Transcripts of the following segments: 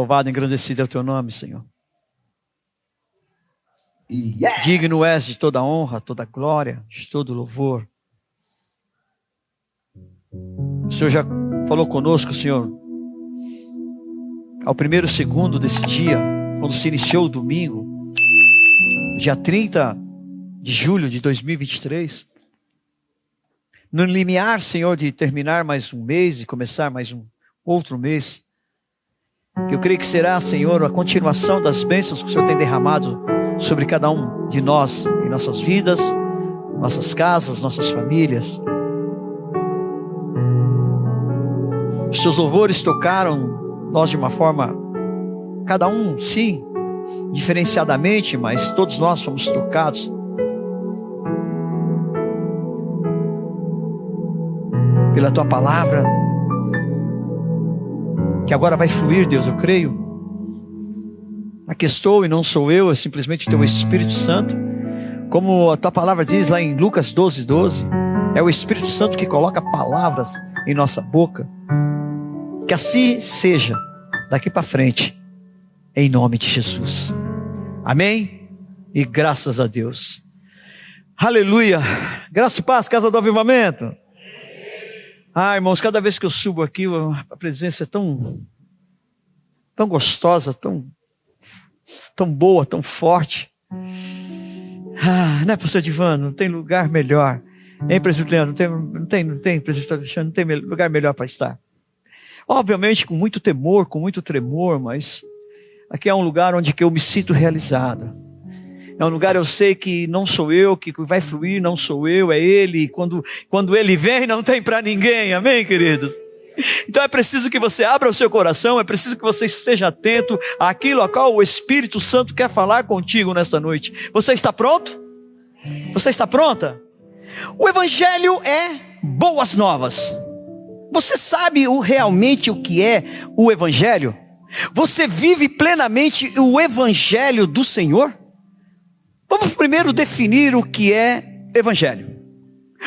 Louvado, engrandecido é o teu nome, Senhor. Yes. Digno és de toda honra, toda glória, de todo louvor. O Senhor já falou conosco, Senhor, ao primeiro segundo desse dia, quando se iniciou o domingo, dia 30 de julho de 2023, no limiar, Senhor, de terminar mais um mês e começar mais um outro mês, que eu creio que será, Senhor, a continuação das bênçãos que o Senhor tem derramado sobre cada um de nós, em nossas vidas, nossas casas, nossas famílias. Os seus louvores tocaram nós de uma forma, cada um, sim, diferenciadamente, mas todos nós fomos tocados. Pela tua palavra, que agora vai fluir, Deus, eu creio. Aqui estou e não sou eu, é simplesmente o teu Espírito Santo. Como a tua palavra diz lá em Lucas 12:12, é o Espírito Santo que coloca palavras em nossa boca. Que assim seja daqui para frente, em nome de Jesus. Amém? E graças a Deus. Aleluia. Graça e paz, casa do avivamento. Irmãos, cada vez que eu subo aqui, a presença é tão gostosa, tão boa, tão forte. Né, pastor Divano? Não tem lugar melhor. Hein, presbiteriano? Não tem, presbiteriano, não tem lugar melhor para estar. Obviamente com muito temor, com muito tremor, mas aqui é um lugar onde que eu me sinto realizado. É um lugar eu sei que não sou eu, que vai fluir, não sou eu, é Ele. Quando Ele vem, não tem para ninguém, amém, queridos? Então é preciso que você abra o seu coração, é preciso que você esteja atento àquilo a qual o Espírito Santo quer falar contigo nesta noite. Você está pronto? Você está pronta? O Evangelho é boas novas. Você sabe realmente o que é o Evangelho? Você vive plenamente o Evangelho do Senhor? Vamos primeiro definir o que é Evangelho.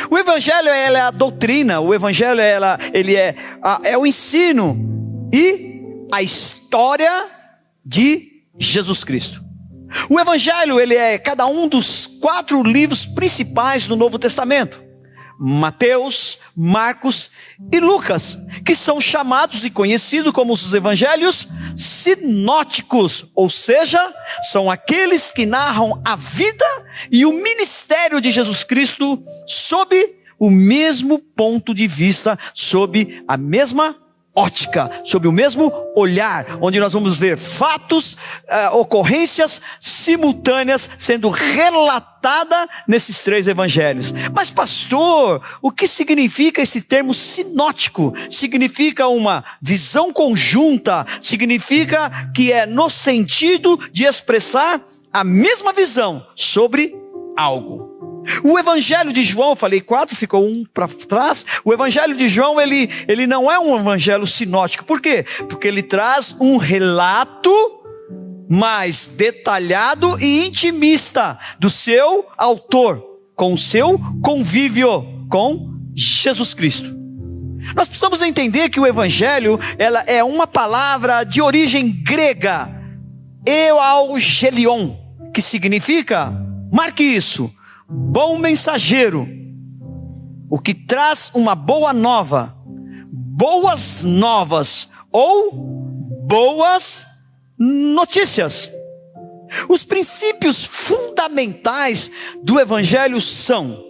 O Evangelho é a doutrina, o Evangelho é o ensino e a história de Jesus Cristo. O Evangelho ele é cada um dos 4 livros principais do Novo Testamento. Mateus, Marcos e Lucas, que são chamados e conhecidos como os evangelhos sinóticos, ou seja, são aqueles que narram a vida e o ministério de Jesus Cristo sob o mesmo ponto de vista, sob a mesma ótica, sob o mesmo olhar, onde nós vamos ver fatos, ocorrências simultâneas sendo relatada nesses 3 evangelhos. Mas pastor, o que significa esse termo sinótico? Significa uma visão conjunta, significa que é no sentido de expressar a mesma visão sobre algo. O Evangelho de João, falei 4, ficou um para trás. O Evangelho de João, ele não é um evangelho sinótico. Por quê? Porque ele traz um relato mais detalhado e intimista do seu autor, com o seu convívio com Jesus Cristo. Nós precisamos entender que o Evangelho ela é uma palavra de origem grega, euangelion, que significa, marque isso, bom mensageiro, o que traz uma boa nova, boas novas ou boas notícias. Os princípios fundamentais do Evangelho são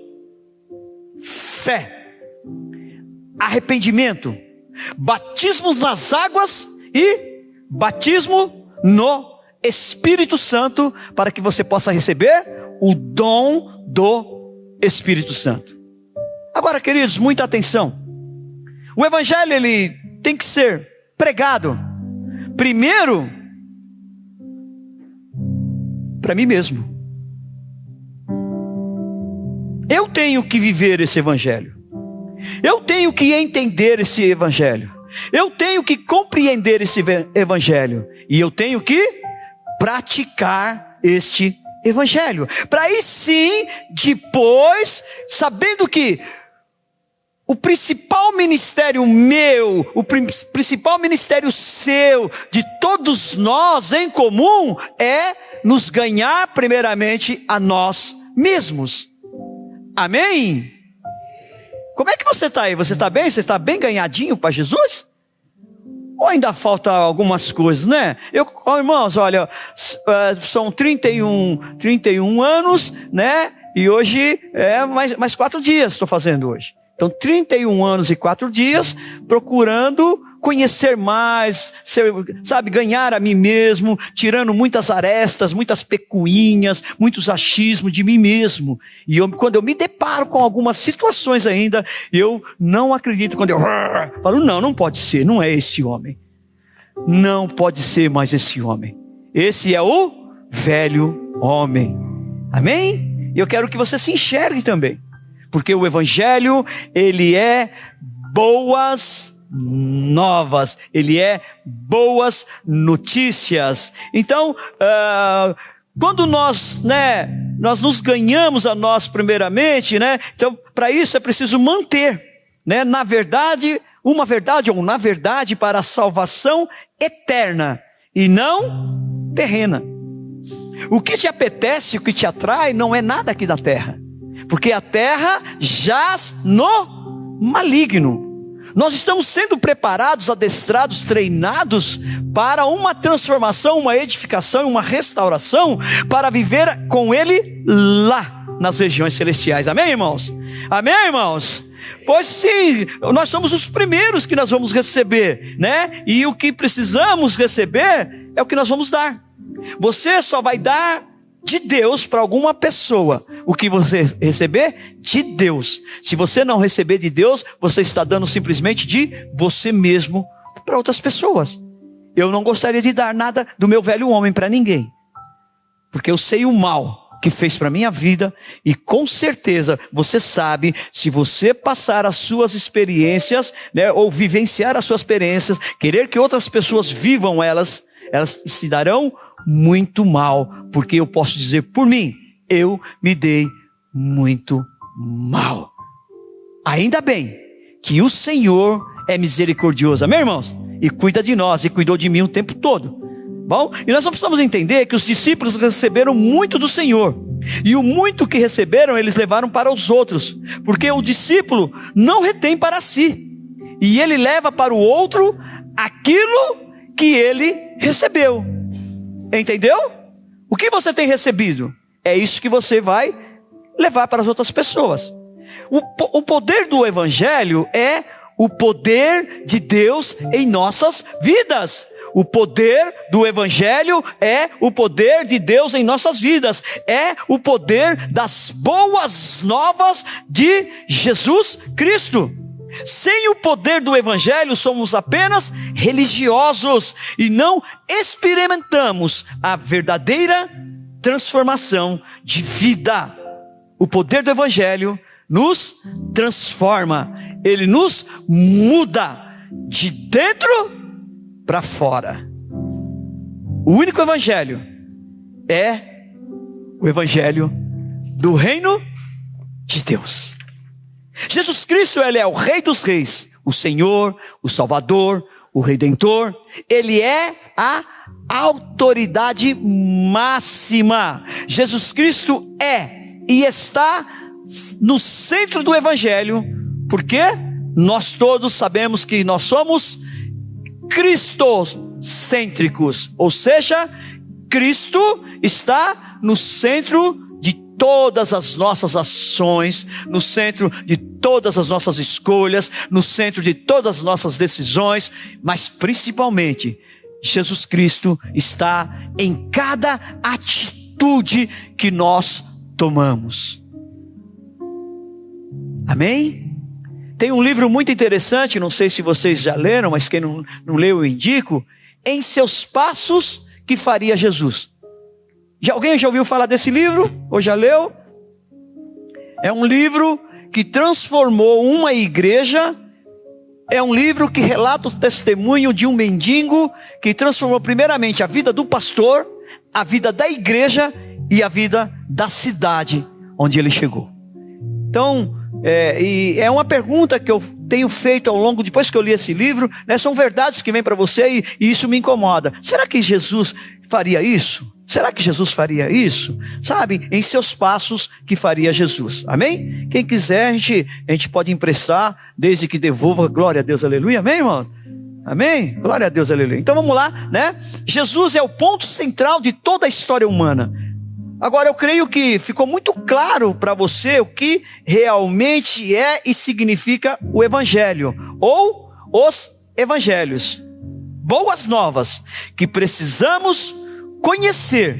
fé, arrependimento, batismos nas águas e batismo no Espírito Santo, para que você possa receber o dom do Espírito Santo. Agora, queridos, muita atenção. O Evangelho ele tem que ser pregado primeiro para mim mesmo. Eu tenho que viver esse Evangelho. Eu tenho que entender esse Evangelho. Eu tenho que compreender esse Evangelho. E eu tenho que praticar este Evangelho. Para aí sim, depois, sabendo que o principal ministério meu, o principal ministério seu, de todos nós em comum, é nos ganhar primeiramente a nós mesmos. Amém? Como é que você está aí? Você está bem? Você está bem ganhadinho para Jesus? Ou ainda falta algumas coisas, né? Irmãos, olha, são 31 anos, né? E hoje é mais 4 dias estou fazendo hoje. Então, 31 anos e 4 dias, procurando conhecer mais, ganhar a mim mesmo, tirando muitas arestas, muitas pecuinhas, muitos achismos de mim mesmo. E quando eu me deparo com algumas situações ainda, eu não acredito, quando eu falo, não pode ser, não é esse homem. Não pode ser mais esse homem. Esse é o velho homem. Amém? E eu quero que você se enxergue também. Porque o Evangelho, ele é boas novas, ele é boas notícias. Então, quando nós nos ganhamos a nós primeiramente, né? Então, para isso é preciso manter, né? Na verdade para a salvação eterna e não terrena. O que te apetece, o que te atrai, não é nada aqui da terra. Porque a terra jaz no maligno. Nós estamos sendo preparados, adestrados, treinados para uma transformação, uma edificação, uma restauração, para viver com Ele lá nas regiões celestiais. Amém, irmãos? Amém, irmãos? Pois sim, nós somos os primeiros que nós vamos receber, né? E o que precisamos receber é o que nós vamos dar. Você só vai dar de Deus para alguma pessoa o que você receber de Deus. Se você não receber de Deus, você está dando simplesmente de você mesmo para outras pessoas. Eu não gostaria de dar nada do meu velho homem para ninguém, porque eu sei o mal que fez para a minha vida, e com certeza você sabe, se você passar as suas experiências, né, ou vivenciar as suas experiências, querer que outras pessoas vivam elas se darão muito mal, porque eu posso dizer por mim, eu me dei muito mal. Ainda bem que o Senhor é misericordioso, amém, irmãos? E cuida de nós, e cuidou de mim o tempo todo. Bom, e nós só precisamos entender que os discípulos receberam muito do Senhor, e o muito que receberam eles levaram para os outros, porque o discípulo não retém para si, e ele leva para o outro aquilo que ele recebeu. Entendeu? O que você tem recebido, é isso que você vai levar para as outras pessoas. O poder do Evangelho é o poder de Deus em nossas vidas. O poder do Evangelho é o poder de Deus em nossas vidas. É o poder das boas novas de Jesus Cristo. Sem o poder do Evangelho, somos apenas religiosos e não experimentamos a verdadeira transformação de vida. O poder do Evangelho nos transforma, ele nos muda de dentro para fora. O único Evangelho é o Evangelho do reino de Deus. Jesus Cristo, ele é o Rei dos Reis, o Senhor, o Salvador, o Redentor. Ele é a autoridade máxima. Jesus Cristo é e está no centro do Evangelho, porque nós todos sabemos que nós somos cristocêntricos, ou seja, Cristo está no centro de todas as nossas ações, no centro de todas as nossas escolhas, no centro de todas as nossas decisões, mas principalmente, Jesus Cristo está em cada atitude que nós tomamos. Amém? Tem um livro muito interessante, não sei se vocês já leram, mas quem não leu eu indico, Em Seus Passos que Faria Jesus. Alguém já ouviu falar desse livro? Ou já leu? É um livro que transformou uma igreja. É um livro que relata o testemunho de um mendigo que transformou primeiramente a vida do pastor, a vida da igreja e a vida da cidade onde ele chegou. Então, e é uma pergunta que eu tenho feito ao longo, depois que eu li esse livro, né? São verdades que vêm para você e isso me incomoda. Será que Jesus faria isso? Será que Jesus faria isso? Sabe, em seus passos que faria Jesus. Amém? Quem quiser, a gente pode emprestar, desde que devolva. Glória a Deus, aleluia. Amém, irmão? Amém? Glória a Deus, aleluia. Então vamos lá, né? Jesus é o ponto central de toda a história humana. Agora eu creio que ficou muito claro para você o que realmente é e significa o Evangelho, ou os Evangelhos. Boas novas, que precisamos conhecer,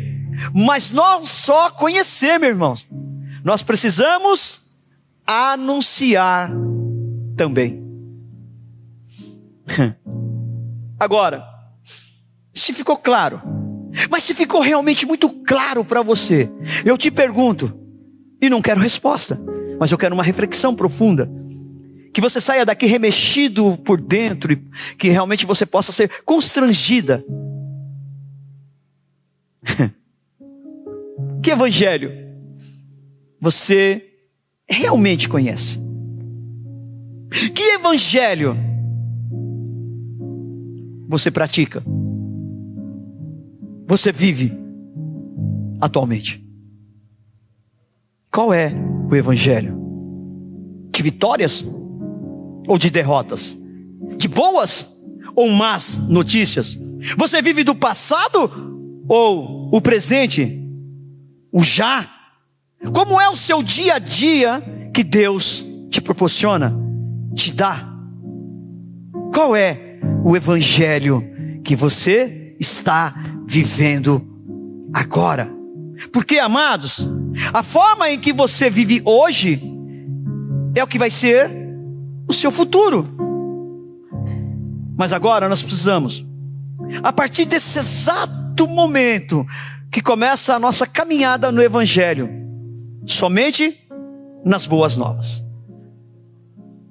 mas não só conhecer, meu irmão. Nós precisamos anunciar também. Agora, se ficou claro, mas se ficou realmente muito claro para você, eu te pergunto, e não quero resposta, mas eu quero uma reflexão profunda, que você saia daqui remexido por dentro, e que realmente você possa ser constrangida. Que evangelho você realmente conhece? Que evangelho você pratica? Você vive atualmente? Qual é o evangelho? De vitórias ou de derrotas? De boas ou más notícias? Você vive do passado ou o presente? O já? Como é o seu dia a dia que Deus te proporciona, te dá? Qual é o evangelho que você está vivendo agora? Porque, amados, a forma em que você vive hoje é o que vai ser o seu futuro. Mas agora nós precisamos, a partir desse exato momento que começa a nossa caminhada no Evangelho, somente nas boas novas.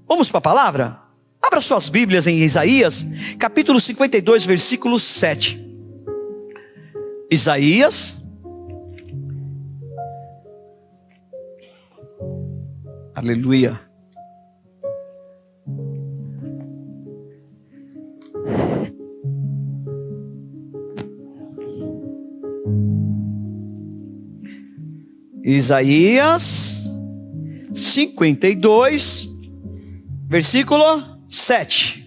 Vamos para a palavra? Abra suas Bíblias em Isaías, capítulo 52, versículo 7. Isaías, aleluia. Isaías 52, versículo 7.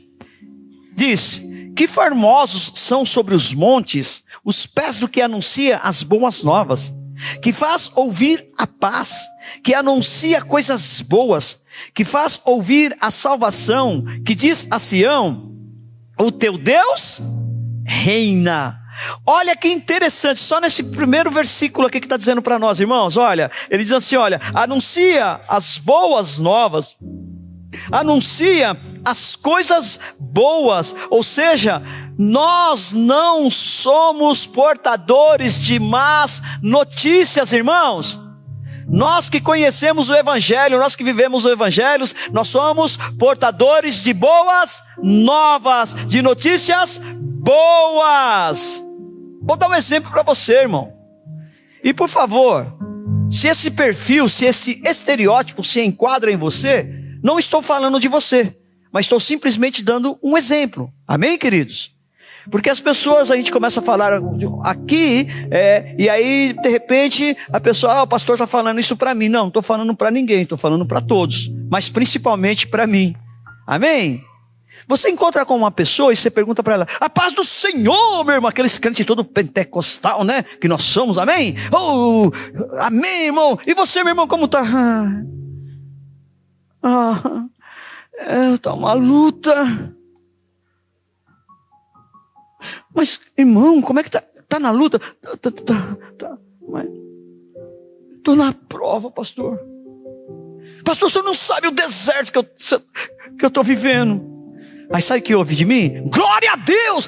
Diz: que formosos são sobre os montes os pés do que anuncia as boas novas, que faz ouvir a paz, que anuncia coisas boas, que faz ouvir a salvação, que diz a Sião: o teu Deus reina. Olha que interessante, só nesse primeiro versículo aqui que está dizendo para nós, irmãos, olha, ele diz assim, olha, anuncia as boas novas, anuncia as coisas boas, ou seja, nós não somos portadores de más notícias, irmãos. Nós que conhecemos o Evangelho, nós que vivemos o Evangelho, nós somos portadores de boas novas, de notícias boas. Vou dar um exemplo para você, irmão. E por favor, se esse perfil, se esse estereótipo se enquadra em você, não estou falando de você, mas estou simplesmente dando um exemplo. Amém, queridos? Porque as pessoas, a gente começa a falar aqui, e aí de repente a pessoa, o pastor está falando isso para mim. Não estou falando para ninguém, estou falando para todos, mas principalmente para mim. Amém? Você encontra com uma pessoa e você pergunta para ela: a paz do Senhor, meu irmão, aqueles crentes todo pentecostal, né, que nós somos, amém? Oh, amém, irmão. E você, meu irmão, como está? Está uma luta. Mas, irmão, como é que tá na luta? Estou na prova, pastor. Pastor, você não sabe o deserto que eu estou vivendo. Aí sabe o que ouve de mim? Glória a Deus!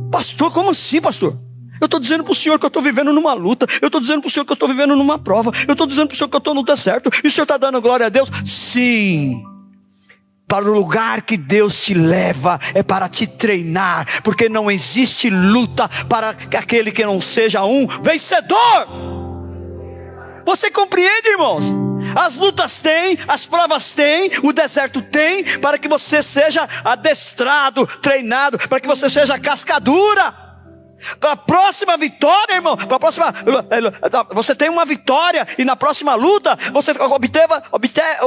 Pastor, como assim, pastor? Eu estou dizendo para o senhor que eu estou vivendo numa luta. Eu estou dizendo para o senhor que eu estou vivendo numa prova. Eu estou dizendo para o senhor que eu estou no deserto. E o senhor está dando glória a Deus? Sim. Para o lugar que Deus te leva é para te treinar, porque não existe luta para aquele que não seja um vencedor. Você compreende, irmãos? As lutas tem, as provas tem, o deserto tem, para que você seja adestrado, treinado, para que você seja cascadura. Para a próxima vitória, irmão, para a próxima, você tem uma vitória, e na próxima luta, você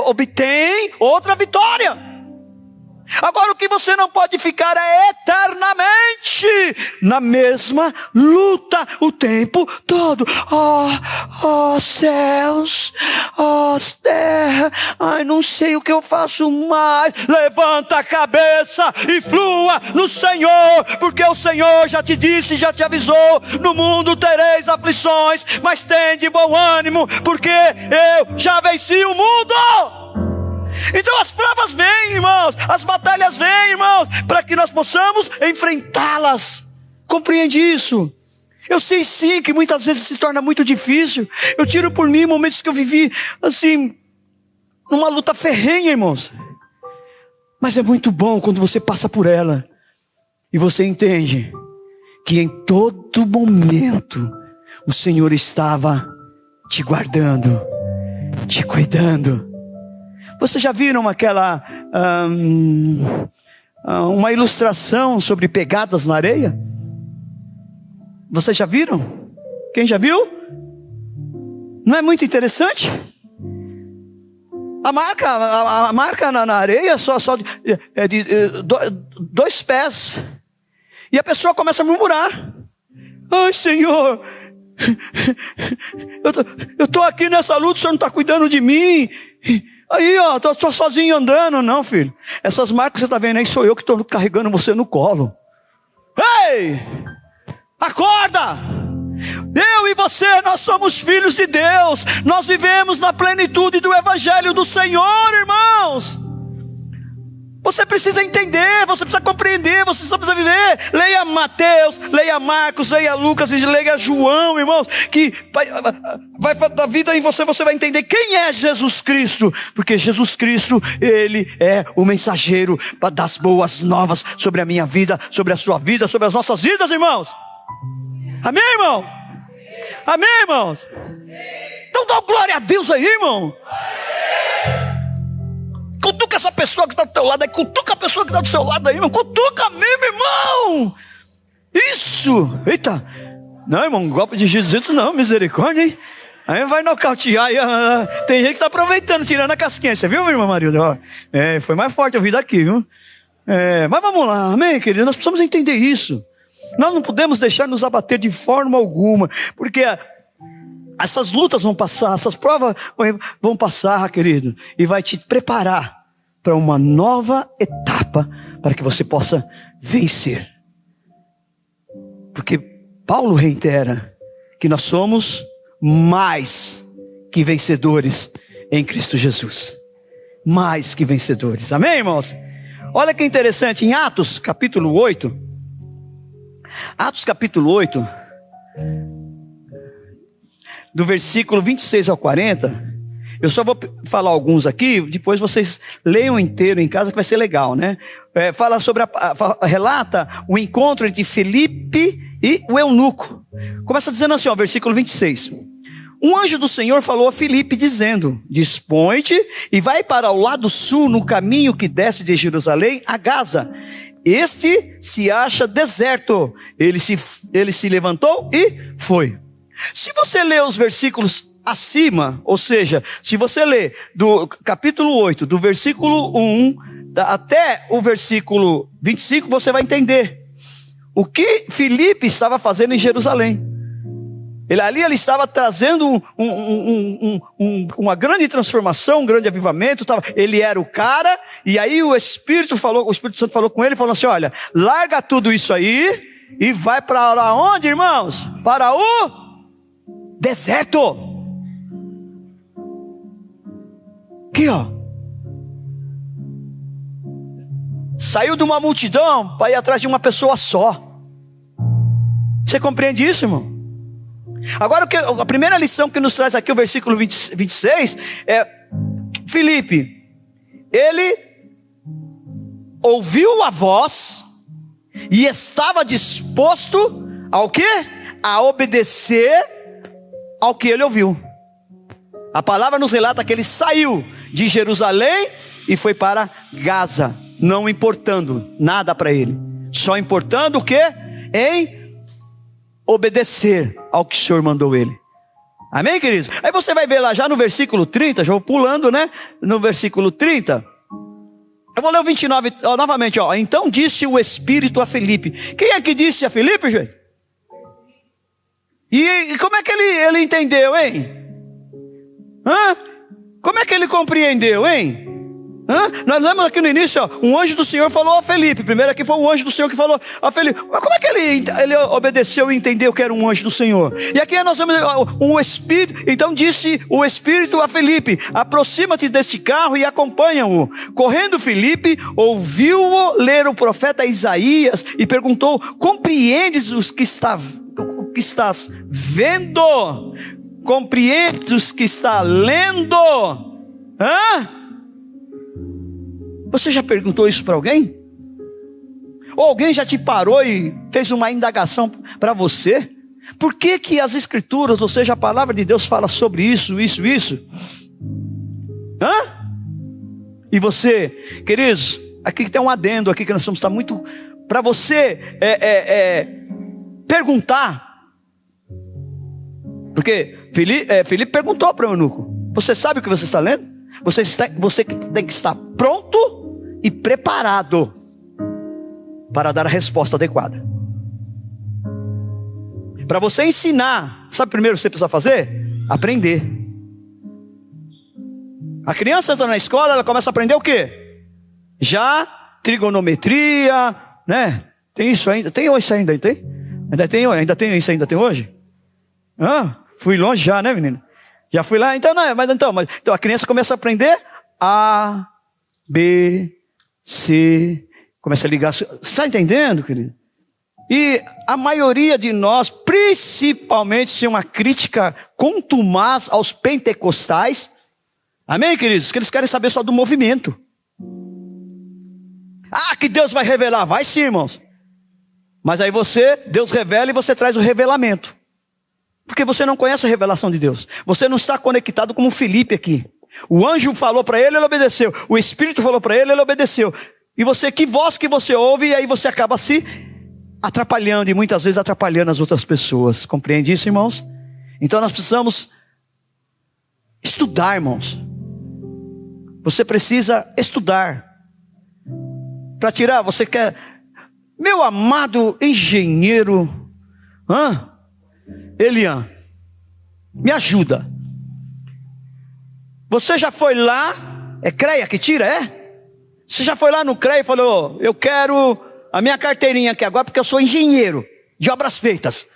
obtém outra vitória. Agora o que você não pode ficar é eternamente na mesma luta o tempo todo. Céus, terra, ai, não sei o que eu faço mais. Levanta a cabeça e flua no Senhor, porque o Senhor já te disse, já te avisou: no mundo tereis aflições, mas tem de bom ânimo, porque eu já venci o mundo. Então as provas vêm, irmãos, as batalhas vêm, irmãos, para que nós possamos enfrentá-las. Compreende isso? Eu sei sim que muitas vezes se torna muito difícil. Eu tiro por mim momentos que eu vivi assim, numa luta ferrenha, irmãos. Mas é muito bom quando você passa por ela e você entende que em todo momento o Senhor estava te guardando, te cuidando. Vocês já viram aquela uma ilustração sobre pegadas na areia? Vocês já viram? Quem já viu? Não é muito interessante? A marca na areia é de 2 pés. E a pessoa começa a murmurar: ai, Senhor, eu estou aqui nessa luta, o Senhor não está cuidando de mim. Aí, estou sozinho andando. Não, filho, essas marcas que você está vendo aí, sou eu que estou carregando você no colo. Ei, acorda! Eu e você, nós somos filhos de Deus. Nós vivemos na plenitude do Evangelho do Senhor, irmãos. Você precisa entender, você precisa compreender, você só precisa viver. Leia Mateus, leia Marcos, leia Lucas e leia João, irmãos, que vai dar vida em você, você vai entender quem é Jesus Cristo. Porque Jesus Cristo, Ele é o mensageiro das boas novas sobre a minha vida, sobre a sua vida, sobre as nossas vidas, irmãos. Amém, irmão? Amém, irmãos? Então dá glória a Deus aí, irmão. Cutuca essa pessoa que está do teu lado aí. Cutuca a pessoa que está do seu lado aí, irmão. Cutuca mesmo, irmão. Isso. Eita. Não, irmão, golpe de Jesus não, misericórdia, hein? Aí vai nocautear. Tem gente que está aproveitando, tirando a casquinha. Você viu, minha irmã Marilda? Foi mais forte a vida aqui, viu? Mas vamos lá, amém, querido? Nós precisamos entender isso. Nós não podemos deixar nos abater de forma alguma, porque essas lutas vão passar, essas provas vão passar, querido, e vai te preparar para uma nova etapa, para que você possa vencer. Porque Paulo reitera que nós somos mais que vencedores em Cristo Jesus. Mais que vencedores, amém, irmãos? Olha que interessante, em Atos capítulo 8, do versículo 26 ao 40, eu só vou falar alguns aqui, depois vocês leiam inteiro em casa que vai ser legal, né? Fala sobre, relata o encontro entre Filipe e o eunuco. Começa dizendo assim, versículo 26. Um anjo do Senhor falou a Filipe dizendo: dispõe-te e vai para o lado sul no caminho que desce de Jerusalém a Gaza. Este se acha deserto. Ele se levantou e foi. Se você ler os versículos acima, ou seja, se você ler do capítulo 8, do versículo 1 até o versículo 25, você vai entender o que Filipe estava fazendo em Jerusalém. Ele estava trazendo uma grande transformação, um grande avivamento. Ele era o cara, e aí o Espírito Santo falou com ele, falou assim: olha, larga tudo isso aí e vai para onde, irmãos? Para o deserto. Aqui, saiu de uma multidão para ir atrás de uma pessoa só. Você compreende isso, irmão? Agora, a primeira lição que nos traz aqui o versículo 26 é: Filipe, ele ouviu a voz e estava disposto ao quê? A obedecer ao que ele ouviu. A palavra nos relata que ele saiu de Jerusalém e foi para Gaza, não importando nada para ele, só importando o quê? Em obedecer ao que o Senhor mandou ele. Amém, queridos? Aí você vai ver lá já no versículo 30, já vou pulando, né? No versículo 30, eu vou ler o 29 novamente, ó. Então disse o Espírito a Filipe. Quem é que disse a Filipe, gente? E como é que ele entendeu, hein? Como é que ele compreendeu, hein? Nós lemos aqui no início, ó, um anjo do Senhor falou a Filipe. Primeiro aqui foi um anjo do Senhor que falou a Filipe. Mas como é que ele obedeceu e entendeu que era um anjo do Senhor? E aqui nós vemos um Espírito. Então disse o Espírito a Filipe: aproxima-te deste carro e acompanha-o. Correndo Filipe, ouviu-o ler o profeta Isaías e perguntou: compreendes o que estás vendo? Compreendes o que está lendo? Você já perguntou isso para alguém? Ou alguém já te parou e fez uma indagação para você? Por que que as escrituras, ou seja, a palavra de Deus fala sobre isso? E você, queridos, aqui tem um adendo aqui que nós vamos estar muito... Para você perguntar. Porque Filipe perguntou para o eunuco: você sabe o que você está lendo? Você tem que estar pronto e preparado para dar a resposta adequada. Para você ensinar, sabe primeiro o que você precisa fazer? Aprender. A criança entra na escola, ela começa a aprender o quê? Já trigonometria, né? Tem isso ainda? Tem isso ainda? Tem? Ainda tem isso ainda? Tem hoje? Fui longe já, né, menina? Já fui lá, então a criança começa a aprender A, B, C, começa a ligar. Você está entendendo, querido? E a maioria de nós, principalmente se uma crítica contumaz aos pentecostais, amém, queridos? Que eles querem saber só do movimento. Que Deus vai revelar. Vai sim, irmãos. Mas aí Deus revela e você traz o revelamento. Porque você não conhece a revelação de Deus. Você não está conectado como Filipe aqui. O anjo falou para ele, ele obedeceu. O Espírito falou para ele, ele obedeceu. E você, que voz que você ouve, e aí você acaba se atrapalhando, e muitas vezes atrapalhando as outras pessoas. Compreende isso, irmãos? Então nós precisamos estudar, irmãos. Você precisa estudar. Para tirar, você quer... Meu amado engenheiro... Elian, me ajuda. Você já foi lá? É CREA que tira, é? Você já foi lá no CREA e falou: eu quero a minha carteirinha aqui agora, porque eu sou engenheiro de obras feitas.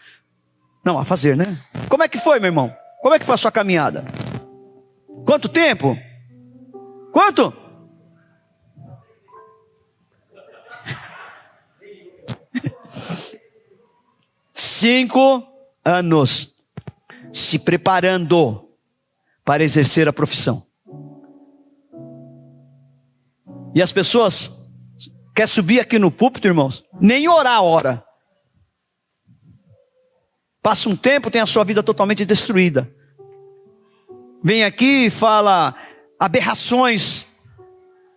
Não, a fazer, né? Como é que foi, meu irmão? Como é que foi a sua caminhada? Quanto tempo? Quanto? Cinco anos se preparando para exercer a profissão. E as pessoas querem subir aqui no púlpito, irmãos, nem orar a hora. Passa um tempo, tem a sua vida totalmente destruída. Vem aqui e fala aberrações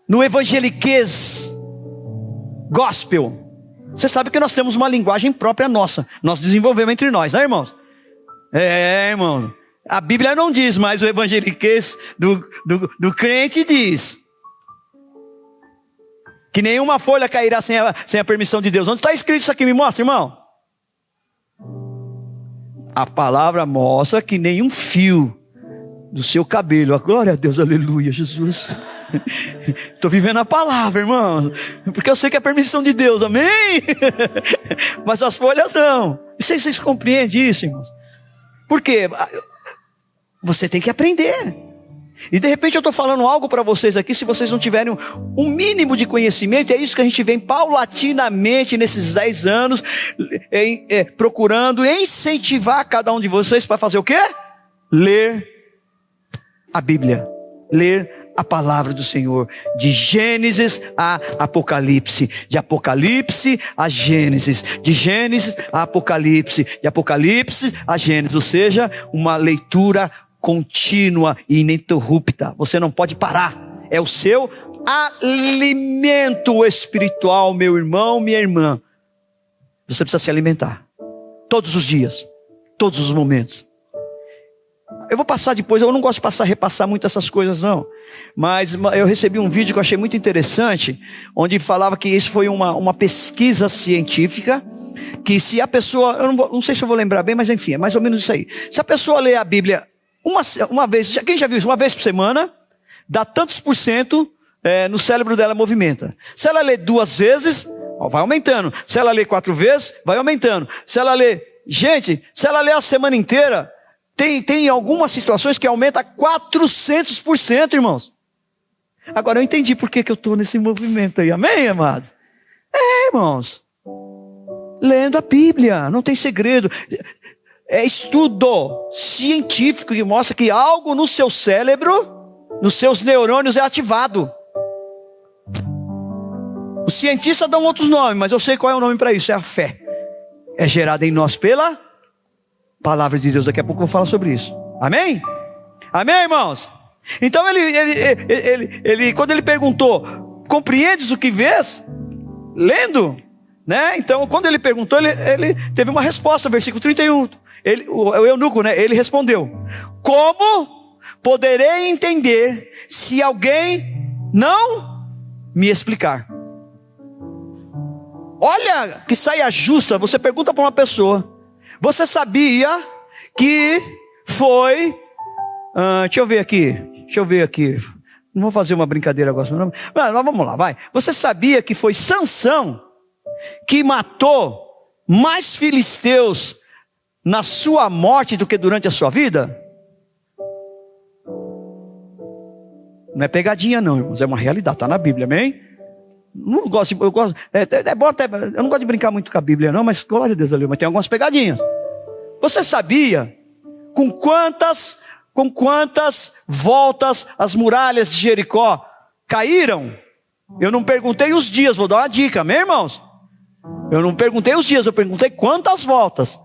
no evangeliquez gospel. Você sabe que nós temos uma linguagem própria nossa. Nós desenvolvemos entre nós, né, irmãos? Irmão. A Bíblia não diz, mas o evangeliquez do crente diz. Que nenhuma folha cairá sem a permissão de Deus. Onde está escrito isso aqui? Me mostra, irmão. A palavra mostra que nenhum fio do seu cabelo. Glória a Deus, aleluia, Jesus. Estou vivendo a palavra, irmão. Porque eu sei que é a permissão de Deus, amém? Mas as folhas não. Vocês compreendem isso, irmãos? Por quê? Você tem que aprender. E de repente eu estou falando algo para vocês aqui, se vocês não tiverem um mínimo de conhecimento, é isso que a gente vem paulatinamente nesses 10 anos, procurando incentivar cada um de vocês para fazer o quê? Ler a Bíblia, ler a palavra do Senhor, de Gênesis a Apocalipse, de Apocalipse a Gênesis, de Gênesis a Apocalipse, de Apocalipse a Gênesis, ou seja, uma leitura contínua e ininterrupta. Você não pode parar. É o seu alimento espiritual, meu irmão, minha irmã. Você precisa se alimentar. Todos os dias. Todos os momentos. Eu vou passar depois, eu não gosto de repassar muito essas coisas não. Mas eu recebi um vídeo que eu achei muito interessante, onde falava que isso foi uma pesquisa científica, que se a pessoa, eu não sei se eu vou lembrar bem, mas enfim, é mais ou menos isso aí. Se a pessoa ler a Bíblia uma vez, quem já viu isso? Uma vez por semana, dá tantos por cento no cérebro dela movimenta. Se ela ler 2 vezes, vai aumentando. Se ela ler 4 vezes, vai aumentando. Se ela ler, gente, se ela ler a semana inteira, tem algumas situações que aumenta 400%, irmãos. Agora eu entendi por que eu estou nesse movimento aí. Amém, amados? Irmãos. Lendo a Bíblia, não tem segredo. É estudo científico que mostra que algo no seu cérebro, nos seus neurônios é ativado. Os cientistas dão outros nomes, mas eu sei qual é o nome para isso, é a fé. É gerada em nós pela palavra de Deus. Daqui a pouco eu vou falar sobre isso. Amém? Amém, irmãos? Então ele quando ele perguntou, compreendes o que vês? Lendo, né? Então quando ele perguntou, ele teve uma resposta, versículo 31. O eunuco, né? Ele respondeu: como poderei entender se alguém não me explicar? Olha que saia justa. Você pergunta para uma pessoa: você sabia que foi... deixa eu ver aqui. Não vou fazer uma brincadeira agora. Não, vamos lá, vai. Você sabia que foi Sansão que matou mais filisteus na sua morte do que durante a sua vida? Não é pegadinha não, irmãos. É uma realidade, está na Bíblia, amém? Não gosto, eu gosto, é bom até, eu não gosto de brincar muito com a Bíblia não, mas glória a Deus ali, mas tem algumas pegadinhas. Você sabia com quantas voltas as muralhas de Jericó caíram? Eu não perguntei os dias, vou dar uma dica, meus irmãos. Eu não perguntei os dias, eu perguntei quantas voltas.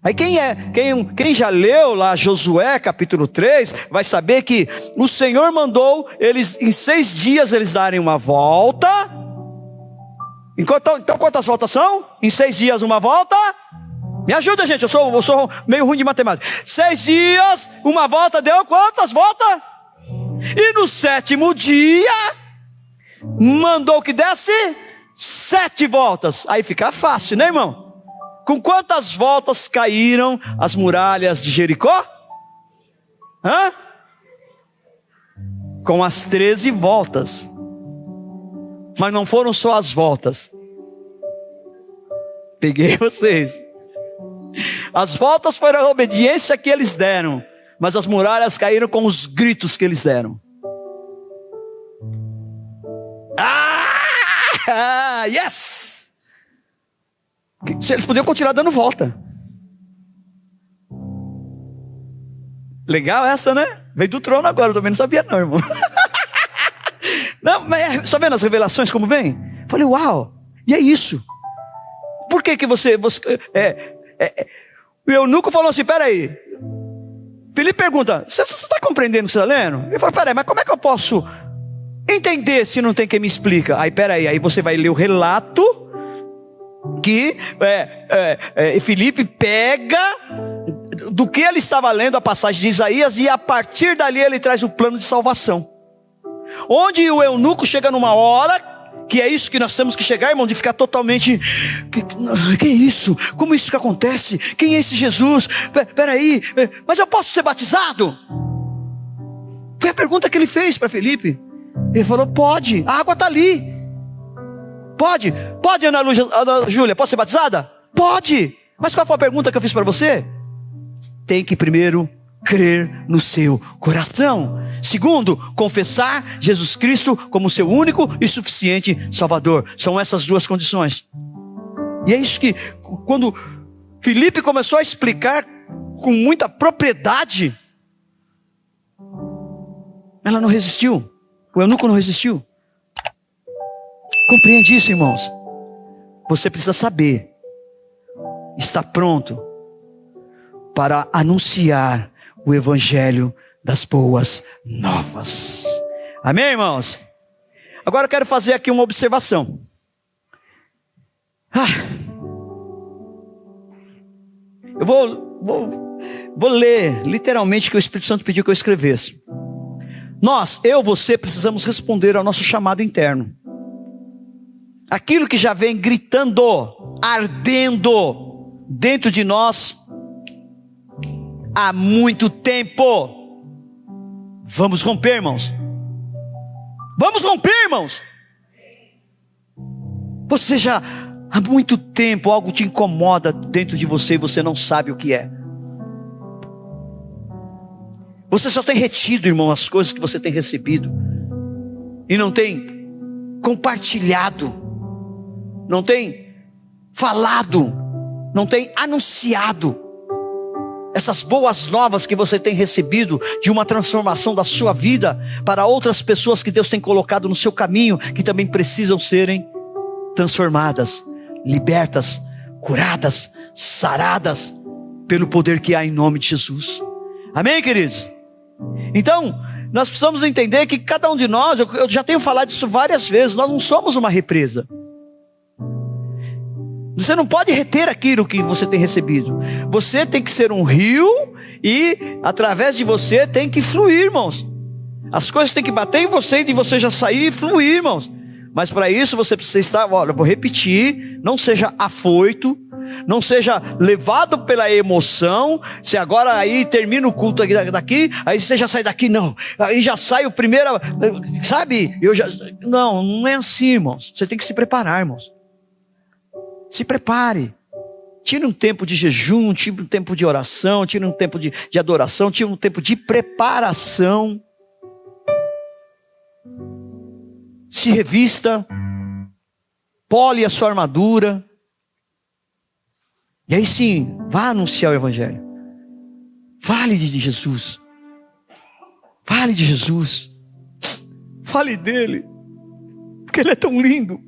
Aí quem já leu lá Josué capítulo 3, vai saber que o Senhor mandou eles, em 6 dias eles darem uma volta. Então quantas voltas são? Em 6 dias uma volta? Me ajuda, gente, eu sou meio ruim de matemática. 6 dias, uma volta deu quantas voltas? E no 7º dia, mandou que desse 7 voltas. Aí fica fácil, né, irmão? Com quantas voltas caíram as muralhas de Jericó? Com as 13 voltas. Mas não foram só as voltas. Peguei vocês. As voltas foram a obediência que eles deram, mas as muralhas caíram com os gritos que eles deram. Yes! Eles podiam continuar dando volta. Legal essa, né? Veio do trono agora, eu também não sabia não, irmão. Não, mas só vendo as revelações como vem? Falei, uau, e é isso. Por que você o eunuco falou assim, peraí. Filipe pergunta, você está compreendendo o que você está lendo? Ele falou, peraí, mas como é que eu posso entender se não tem quem me explica? Aí peraí, aí você vai ler o relato que Filipe pega do que ele estava lendo, a passagem de Isaías, e a partir dali ele traz o plano de salvação. Onde o eunuco chega numa hora, que é isso que nós temos que chegar, irmão, de ficar totalmente, que é isso? Como isso que acontece? Quem é esse Jesus? Peraí, mas eu posso ser batizado? Foi a pergunta que ele fez para Filipe. Ele falou, pode, a água está ali. Pode, Ana Júlia, pode ser batizada? Pode, mas qual foi a pergunta que eu fiz para você? Tem que primeiro crer no seu coração. Segundo, confessar Jesus Cristo como seu único e suficiente Salvador. São essas 2 condições. E é isso que, quando Filipe começou a explicar com muita propriedade, ela não resistiu. O eunuco não resistiu. Compreende isso, irmãos? Você precisa saber, está pronto para anunciar o evangelho das boas novas. Amém, irmãos? Agora eu quero fazer aqui uma observação. Eu vou ler literalmente o que o Espírito Santo pediu que eu escrevesse. Você precisamos responder ao nosso chamado interno. Aquilo que já vem gritando, ardendo dentro de nós há muito tempo. Vamos romper, irmãos. Vamos romper, irmãos. Você já há muito tempo algo te incomoda dentro de você e você não sabe o que é. Você só tem retido, irmão, as coisas que você tem recebido e não tem compartilhado, não tem falado, não tem anunciado essas boas novas que você tem recebido de uma transformação da sua vida para outras pessoas que Deus tem colocado no seu caminho, que também precisam serem transformadas, libertas, curadas, saradas pelo poder que há em nome de Jesus. Amém, queridos? Então, nós precisamos entender que cada um de nós, eu já tenho falado isso várias vezes, nós não somos uma represa. Você não pode reter aquilo que você tem recebido. Você tem que ser um rio e através de você tem que fluir, irmãos. As coisas têm que bater em você e de você já sair e fluir, irmãos. Mas para isso você precisa estar, eu vou repetir, não seja afoito, não seja levado pela emoção. Se agora aí termina o culto daqui, aí você já sai daqui, não, aí já sai o primeiro, sabe, não é assim, irmãos. Você tem que se preparar, irmãos. Se prepare, tire um tempo de jejum, tire um tempo de oração, tire um tempo de adoração, tire um tempo de preparação. Se revista, pole a sua armadura, e aí sim, vá anunciar o evangelho. Fale de Jesus, fale de Jesus, fale dele, porque ele é tão lindo.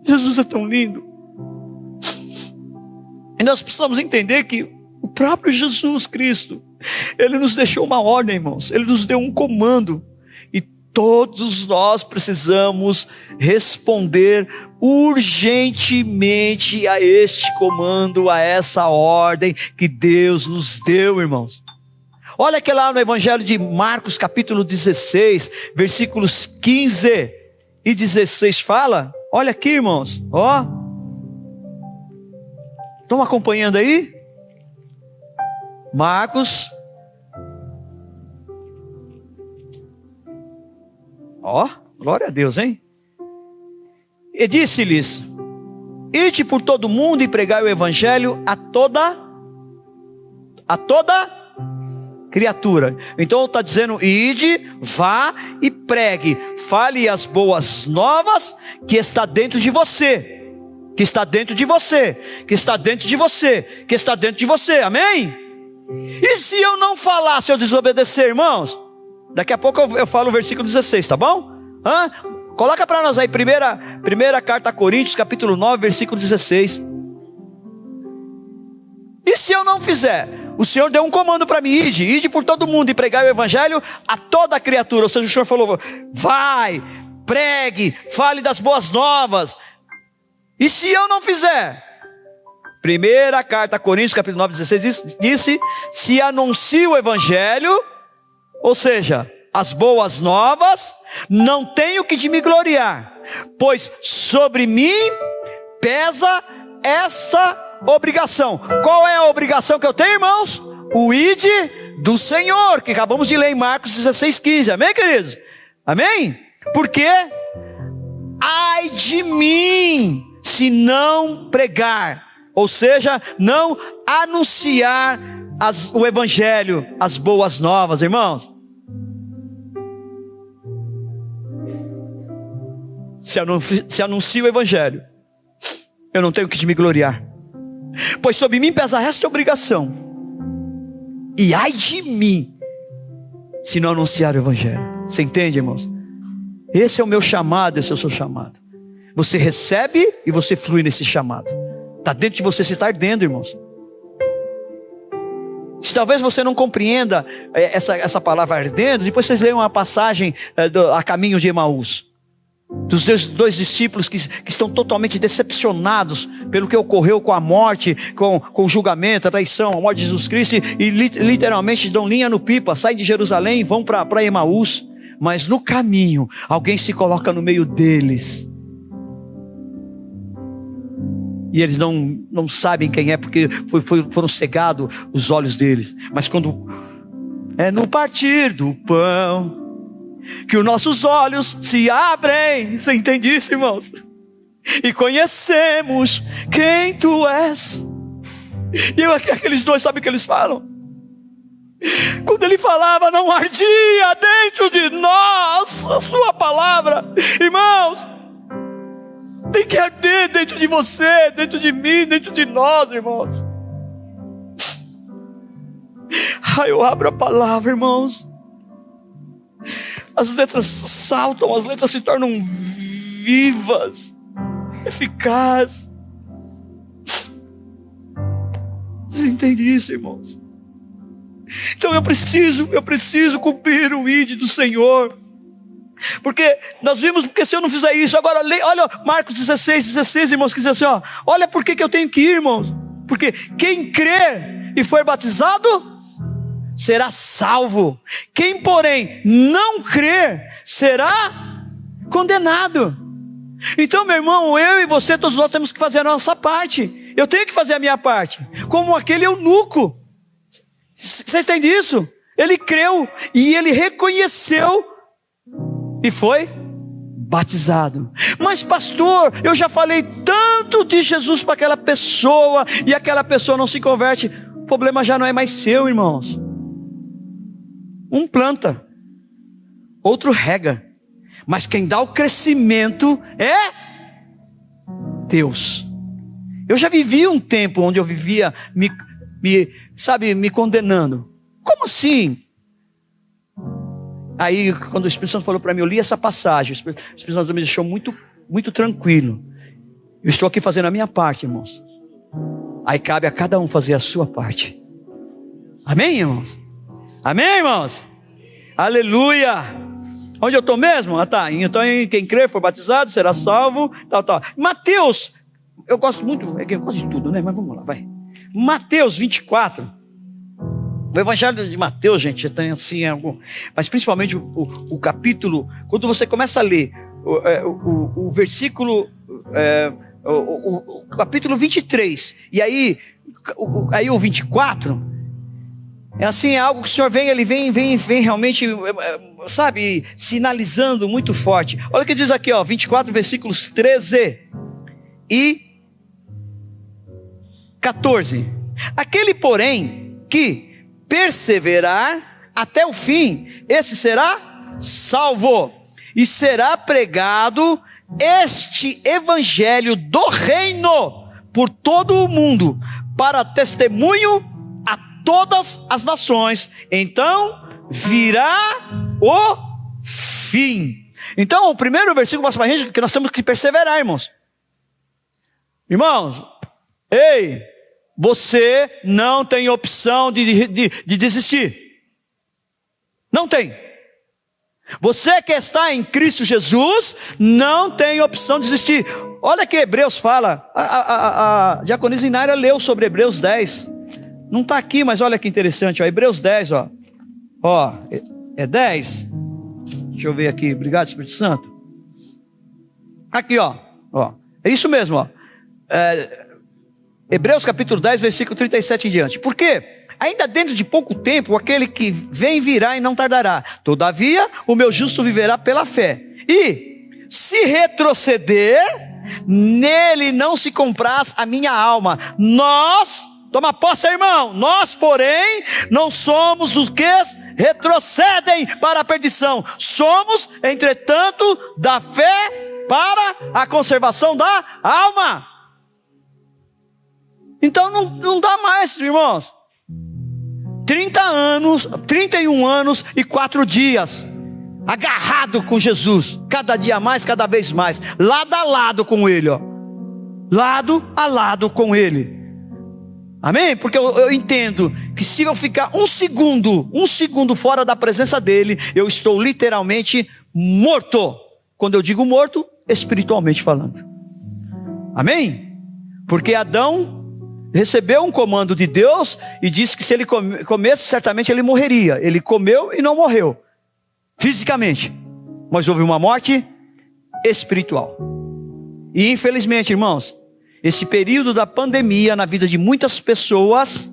Jesus é tão lindo. E nós precisamos entender que o próprio Jesus Cristo, ele nos deixou uma ordem, irmãos. Ele nos deu um comando. E todos nós precisamos responder urgentemente a este comando, a essa ordem que Deus nos deu, irmãos. Olha que lá no Evangelho de Marcos, capítulo 16, versículos 15 e 16 fala. Olha aqui, irmãos, ó. Estão acompanhando aí? Marcos. Ó, glória a Deus, hein? E disse-lhes: ide por todo mundo e pregai o evangelho a toda criatura. Então está dizendo: ide, vá e pregue, fale as boas novas que está dentro de você. Que está dentro de você, que está dentro de você, que está dentro de você, amém? E se eu não falar, se eu desobedecer, irmãos? Daqui a pouco eu falo o versículo 16, tá bom? Coloca para nós aí, primeira carta a Coríntios, capítulo 9, versículo 16. E se eu não fizer? O Senhor deu um comando para mim: ide por todo mundo e pregai o evangelho a toda criatura. Ou seja, o Senhor falou: vai, pregue, fale das boas novas. E se eu não fizer? Primeira carta a Coríntios, capítulo 9, 16, disse: se anuncio o evangelho, ou seja, as boas novas, não tenho que de me gloriar, pois sobre mim pesa essa obrigação. Qual é a obrigação que eu tenho, irmãos? O ide do Senhor, que acabamos de ler em Marcos 16, 15, amém, queridos? Amém? Porque ai de mim, se não pregar, ou seja, não anunciar o evangelho, as boas novas, irmãos. Se anuncio o evangelho, eu não tenho que me gloriar, pois sobre mim pesa esta obrigação. E ai de mim, se não anunciar o evangelho. Você entende, irmãos? Esse é o meu chamado, esse é o seu chamado. Você recebe e você flui nesse chamado. Está dentro de você, se está ardendo, irmãos. Talvez você não compreenda essa palavra ardendo. Depois vocês leiam uma passagem a caminho de Emaús, dos dois discípulos que estão totalmente decepcionados pelo que ocorreu com a morte, com o julgamento, a traição, a morte de Jesus Cristo, e literalmente dão linha no pipa, saem de Jerusalém e vão para Emaús. Mas no caminho, alguém se coloca no meio deles, e eles não sabem quem é, porque foram cegados os olhos deles. Mas quando é no partir do pão que os nossos olhos se abrem, você entende isso, irmãos? E conhecemos quem tu és. E aqueles dois, sabe o que eles falam? Quando ele falava, não ardia dentro de nós a sua palavra. Irmãos, tem que arder dentro de você, dentro de mim, dentro de nós, irmãos. Eu abro a palavra, irmãos, as letras saltam, as letras se tornam vivas, eficazes. Você entende isso, irmãos? Então eu preciso cumprir o ID do Senhor. Porque nós vimos, porque se eu não fizer isso, agora olha Marcos 16, irmãos, que diz assim, olha por que eu tenho que ir, irmãos. Porque quem crer e for batizado será salvo. Quem, porém, não crer será condenado. Então, meu irmão, eu e você, todos nós temos que fazer a nossa parte. Eu tenho que fazer a minha parte, como aquele eunuco. Você entende isso? Ele creu e ele reconheceu e foi batizado. Mas pastor, eu já falei tanto de Jesus para aquela pessoa e aquela pessoa não se converte. O problema já não é mais seu, irmãos. Um planta, outro rega, mas quem dá o crescimento é Deus. Eu já vivi um tempo onde eu vivia me condenando. Como assim? Aí, quando o Espírito Santo falou para mim, eu li essa passagem, o Espírito Santo me deixou muito, muito tranquilo. Eu estou aqui fazendo a minha parte, irmãos. Aí cabe a cada um fazer a sua parte. Amém, irmãos? Amém, irmãos? Aleluia! Onde eu estou mesmo? Tá. Então, quem crer, for batizado, será salvo, tal. Mateus, eu gosto muito, eu gosto de tudo, né? Mas vamos lá, vai. Mateus 24. O Evangelho de Mateus, gente, tem assim algo, mas principalmente o capítulo, quando você começa a ler o versículo, o capítulo 23, e aí o 24, é assim, é algo que o Senhor ele vem realmente, sabe, sinalizando muito forte. Olha o que diz aqui, 24, versículos 13 e 14. Aquele, porém, que perseverar até o fim, esse será salvo, e será pregado este evangelho do reino por todo o mundo, para testemunho a todas as nações. Então virá o fim. Então o primeiro versículo mostra para a gente que nós temos que perseverar, irmãos. Irmãos, ei, você não tem opção de desistir. Não tem. Você que está em Cristo Jesus não tem opção de desistir. Olha que Hebreus fala. A diaconisa Inaira leu sobre Hebreus 10. Não está aqui, mas olha que interessante. Hebreus 10, é 10. Deixa eu ver aqui. Obrigado, Espírito Santo. Aqui, é isso mesmo, Hebreus capítulo 10, versículo 37 em diante. Por quê? Ainda dentro de pouco tempo, aquele que vem virá e não tardará. Todavia, o meu justo viverá pela fé. E, se retroceder, nele não se compraz a minha alma. Toma posse, irmão. Nós, porém, não somos dos que retrocedem para a perdição. Somos, entretanto, da fé para a conservação da alma. Então não dá mais, irmãos. 31 anos e 4 dias, agarrado com Jesus, cada dia mais, cada vez mais, lado a lado com Ele, lado a lado com Ele. Amém? Porque eu entendo que se eu ficar um segundo fora da presença dele, eu estou literalmente morto. Quando eu digo morto, espiritualmente falando. Amém? Porque Adão recebeu um comando de Deus e disse que se ele comesse, certamente ele morreria. Ele comeu e não morreu fisicamente, mas houve uma morte espiritual. E infelizmente, irmãos, esse período da pandemia na vida de muitas pessoas,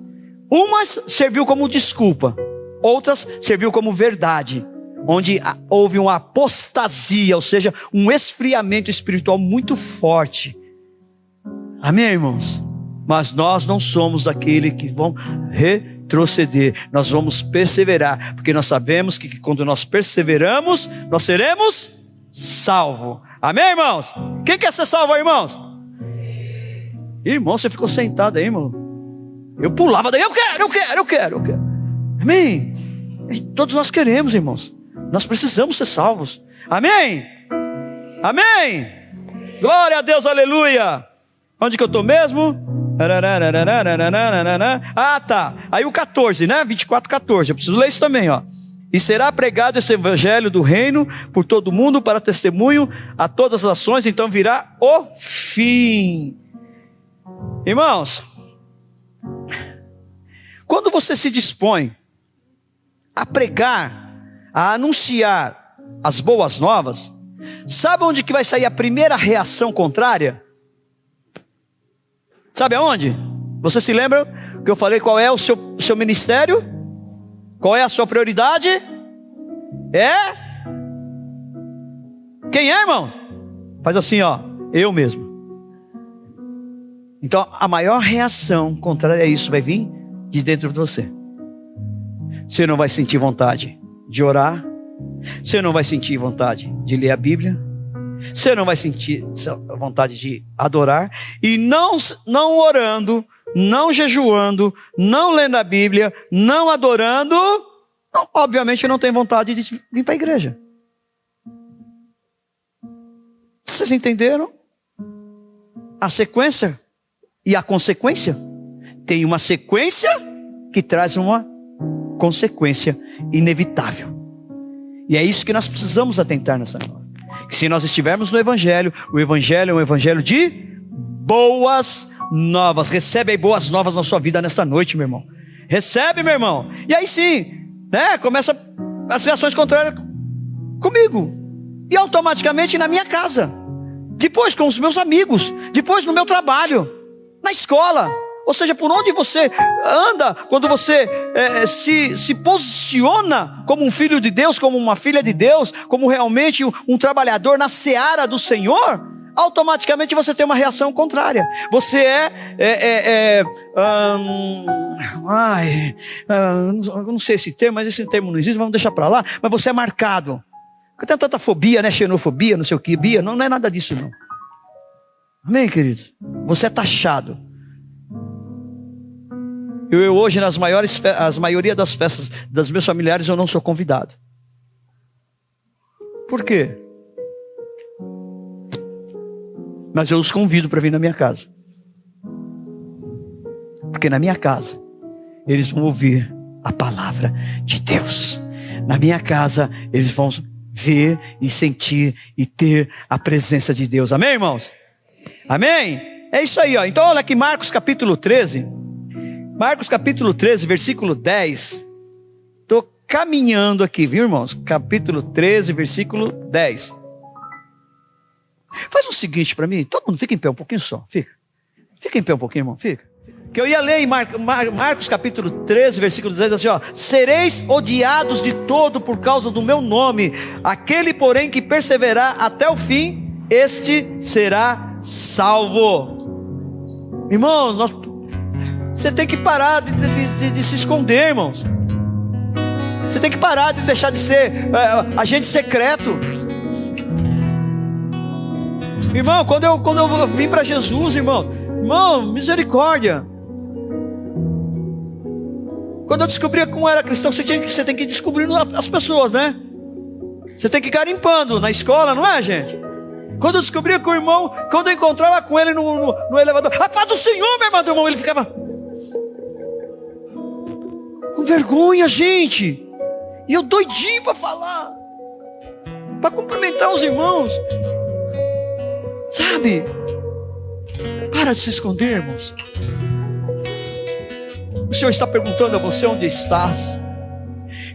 umas serviu como desculpa, outras serviu como verdade, onde houve uma apostasia, ou seja, um esfriamento espiritual muito forte. Amém, irmãos? Mas nós não somos daqueles que vão retroceder, nós vamos perseverar, porque nós sabemos que quando nós perseveramos, nós seremos salvos. Amém, irmãos? Quem quer ser salvo, irmãos? Irmão, você ficou sentado aí, irmão. Eu pulava daí, eu quero. Amém? Todos nós queremos, irmãos. Nós precisamos ser salvos. Amém? Amém? Glória a Deus, aleluia. Onde que eu estou mesmo? Ah, tá. Aí o 14, né? 24, 14. Eu preciso ler isso também, ó. E será pregado esse evangelho do reino por todo mundo para testemunho a todas as nações, então virá o fim. Irmãos, quando você se dispõe a pregar, a anunciar as boas novas, sabe onde que vai sair a primeira reação contrária? Sabe aonde? Você se lembra que eu falei qual é o seu ministério? Qual é a sua prioridade? Quem é, irmão? Faz assim, ó, eu mesmo. Então a maior reação contrária a isso vai vir de dentro de você. Você não vai sentir vontade de orar, você não vai sentir vontade de ler a Bíblia, você não vai sentir vontade de adorar, e não orando, não jejuando, não lendo a Bíblia, não adorando, obviamente não tem vontade de vir para a igreja. Vocês entenderam? A sequência e a consequência? Tem uma sequência que traz uma consequência inevitável. E é isso que nós precisamos atentar nessa hora. Se nós estivermos no Evangelho, o Evangelho é um Evangelho de boas novas. Recebe aí boas novas na sua vida nesta noite, meu irmão. Recebe, meu irmão. E aí sim, né? Começa as reações contrárias comigo. E automaticamente na minha casa. Depois com os meus amigos. Depois no meu trabalho. Na escola. Ou seja, por onde você anda, quando você se posiciona como um filho de Deus, como uma filha de Deus, como realmente um trabalhador na seara do Senhor, automaticamente você tem uma reação contrária. Você eu não sei esse termo, mas esse termo não existe, vamos deixar para lá. Mas você é marcado. Porque tem tanta fobia, né? Xenofobia, não sei o que, não é nada disso não. Amém, querido? Você é taxado. Eu hoje, nas maioria das festas dos meus familiares, eu não sou convidado. Por quê? Mas eu os convido para vir na minha casa. Porque na minha casa, eles vão ouvir a palavra de Deus. Na minha casa, eles vão ver e sentir e ter a presença de Deus. Amém, irmãos? Amém? É isso aí, ó. Então olha aqui, Marcos capítulo 13. Marcos capítulo 13, versículo 10. Estou caminhando aqui, viu, irmãos? Capítulo 13, versículo 10. Faz o seguinte para mim, todo mundo fica em pé um pouquinho só. Fica em pé um pouquinho, irmão, fica. Que eu ia ler em Marcos capítulo 13, versículo 10, assim, ó. Sereis odiados de todo por causa do meu nome. Aquele, porém, que perseverar até o fim, este será salvo. Irmãos, você tem que parar de se esconder, irmãos. Você tem que parar de deixar de ser agente secreto. Irmão, quando eu vim para Jesus, irmão, misericórdia. Quando eu descobri como era cristão, você tem que ir descobrindo as pessoas, né? Você tem que ir garimpando na escola, não é, gente? Quando eu descobri que o irmão, quando eu encontrava com ele no elevador, a paz do Senhor, meu irmão, ele ficava... Com vergonha, gente. E eu doidinho para falar, para cumprimentar os irmãos. Sabe? Para de se esconder, irmãos. O Senhor está perguntando a você onde estás.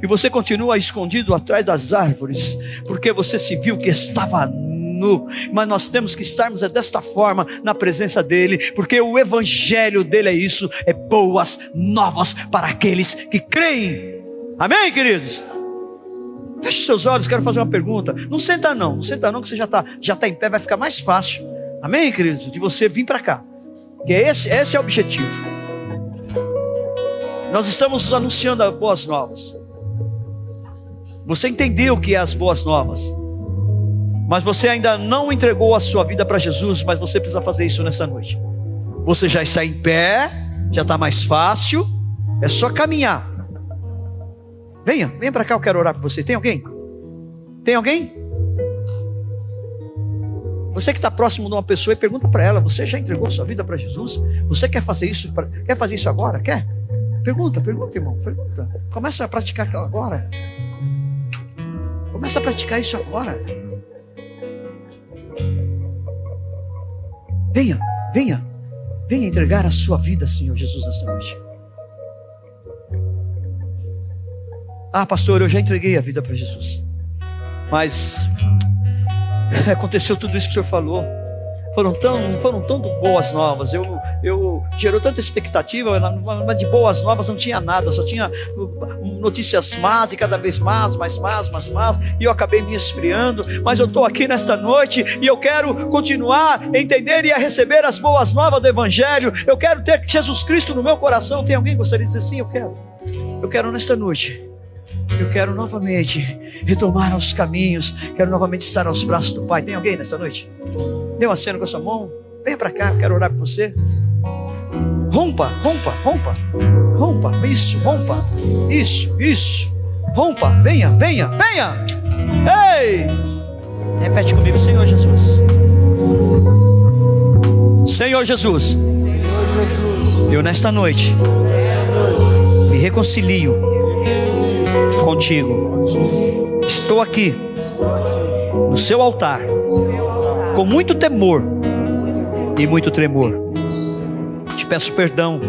E você continua escondido atrás das árvores, porque você se viu que estava nu. Mas nós temos que estarmos desta forma na presença dEle, porque o evangelho dEle é isso, é boas novas para aqueles que creem. Amém, queridos? Feche seus olhos, quero fazer uma pergunta. Não senta não, que você já está em pé, vai ficar mais fácil. Amém, queridos? De você vir para cá, que esse é o objetivo. Nós estamos anunciando as boas novas. Você entendeu o que é as boas novas, mas você ainda não entregou a sua vida para Jesus. Mas você precisa fazer isso nessa noite. Você já está em pé, já está mais fácil, é só caminhar. Venha para cá, eu quero orar por você. Tem alguém? Tem alguém? Você que está próximo de uma pessoa e pergunta para ela: você já entregou a sua vida para Jesus? Você quer fazer isso? Quer fazer isso agora? Quer? Pergunta, irmão, pergunta. Começa a praticar agora. Começa a praticar isso agora. Venha entregar a sua vida, Senhor Jesus, nesta noite. Ah, pastor, eu já entreguei a vida para Jesus, mas aconteceu tudo isso que o senhor falou. Foram tão boas novas. Eu gerou tanta expectativa, mas de boas novas não tinha nada, só tinha notícias más, e cada vez mais, e eu acabei me esfriando. Mas eu estou aqui nesta noite e eu quero continuar a entender e a receber as boas novas do Evangelho. Eu quero ter Jesus Cristo no meu coração. Tem alguém que gostaria de dizer sim? Eu quero nesta noite. Eu quero novamente retomar os caminhos. Quero novamente estar aos braços do Pai. Tem alguém nesta noite? Dê uma cena com a sua mão. Venha para cá, eu quero orar por você. Rompa. Isso. Rompa, venha. Ei! Repete comigo: Senhor Jesus. Senhor Jesus. Eu nesta noite me reconcilio contigo. Estou aqui no seu altar, com muito temor e muito tremor. Te peço perdão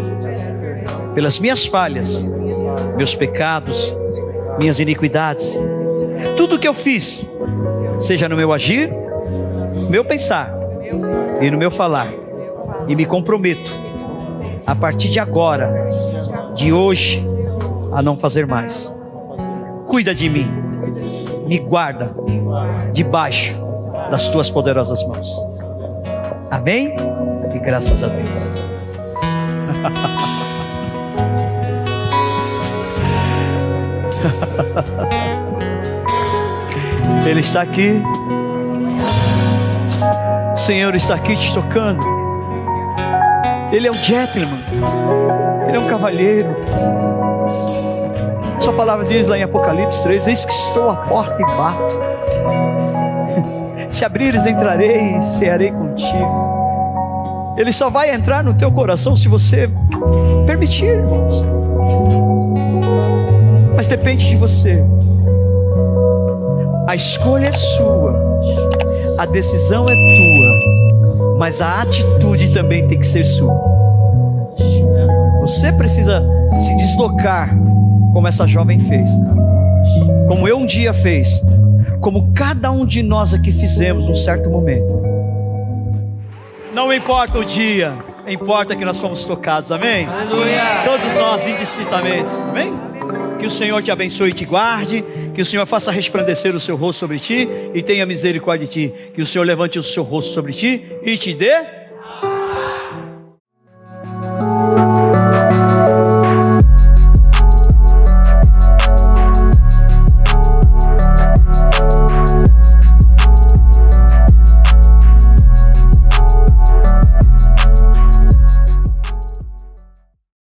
pelas minhas falhas, meus pecados, minhas iniquidades, tudo que eu fiz, seja no meu agir, meu pensar e no meu falar. E me comprometo, a partir de agora, de hoje, a não fazer mais. Cuida de mim, me guarda debaixo das tuas poderosas mãos. Amém? E graças a Deus. Ele está aqui. O Senhor está aqui te tocando. Ele é um gentleman. Ele é um cavalheiro. Sua palavra diz lá em Apocalipse 3: eis que estou à porta e bato. Se abrires, entrarei e cearei contigo. Ele só vai entrar no teu coração se você permitir, irmãos. Mas depende de você. A escolha é sua, a decisão é tua, mas a atitude também tem que ser sua. Você precisa se deslocar, como essa jovem fez, como eu um dia fiz, como cada um de nós aqui fizemos num certo momento. Não importa o dia, importa que nós fomos tocados, amém? Aleluia. Todos nós indistintamente, amém? Que o Senhor te abençoe e te guarde, que o Senhor faça resplandecer o seu rosto sobre ti e tenha misericórdia de ti, que o Senhor levante o seu rosto sobre ti e te dê